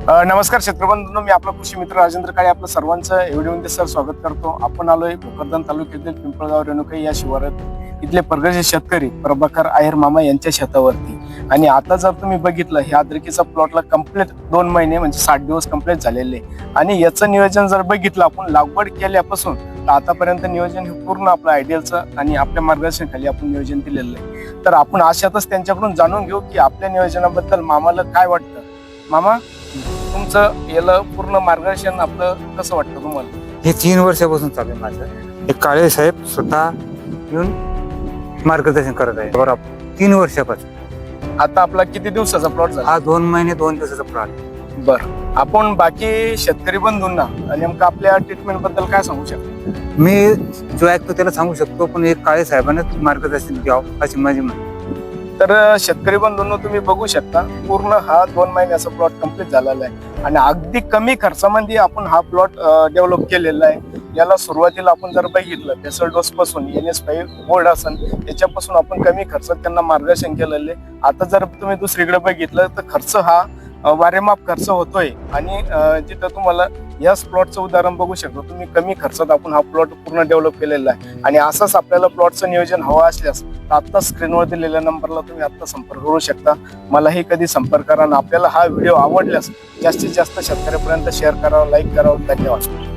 नमस्कार शेतकरी मी आपला कृषी मित्र राजेंद्र काळे आपलं सर्वांचं व्हिडिओमध्ये सर स्वागत करतो. आपण आलोय भोकरदन तालुक्यातील पिंपळगाव रेणुकाई या शिवारात इथले परगळचे शेतकरी प्रभाकर आहेर मामा यांच्या शेतावरती. आणि आता जर तुम्ही बघितलं ह्या अद्रकीचा प्लॉटला कंप्लीट 2 महिने म्हणजे 60 दिवस कंप्लीट झालेले. आणि याचं नियोजन जर बघितलं आपण लागवड केल्यापासून तर आतापर्यंत नियोजन हे पूर्ण आपलं आयडियलचं आणि आपल्या मार्गदर्शनाखाली आपण नियोजन दिलेलं आहे. तर आपण अशातच त्यांच्याकडून जाणून घेऊ की आपल्या नियोजनाबद्दल मामाला काय वाटतं. मामा, तुमचं याला पूर्ण मार्गदर्शन आपलं कसं वाटतं तुम्हाला? हे 3 वर्षापासून चालू आहे माझं. हे काळे साहेब स्वतः येऊन मार्गदर्शन करत आहे बरोबर 3 वर्षापासून. आता आपला किती दिवसाचा प्लॉट झाला? हा 2 महिने 2 दिवसाचा प्लॉट. बर, आपण बाकी शेतकरी बंधूंना नेमकं आपल्या ट्रीटमेंट बद्दल काय सांगू शकतो? मी जो ऐकतो त्याला सांगू शकतो, पण हे काळे साहेबांनाच मार्गदर्शन द्यावं अशी माझी म्हणणं. तर शेतकरी बंधूंनो, तुम्ही बघू शकता पूर्ण हा 2 महिन्याचा प्लॉट कंप्लीट झालेला आहे आणि अगदी कमी खर्चामध्ये आपण हा प्लॉट डेव्हलप केलेला आहे. याला सुरुवातीला आपण जर बघितलं बेसल डोस पासून NS5 गोल्ड असन याच्यापासून आपण कमी खर्चात त्यांना मार्गदर्शन केलेलं आहे. आता जर तुम्ही दुसरीकडे बघितलं तर खर्च हा वारेमाप खर्च होतोय आणि जिथं तुम्हाला याच प्लॉटचं उदाहरण बघू शकतो तुम्ही. कमी खर्चात आपण हा प्लॉट पूर्ण डेव्हलप केलेला आहे. आणि असंच आपल्याला प्लॉटचं नियोजन हवं असल्यास आता स्क्रीनवर दिलेल्या नंबरला तुम्ही आता संपर्क करू शकता. मलाही कधी संपर्क करा आणि आपल्याला हा व्हिडिओ आवडल्यास जास्तीत जास्त शेतकऱ्यापर्यंत शेअर करावा, लाईक करावं. धन्यवाद.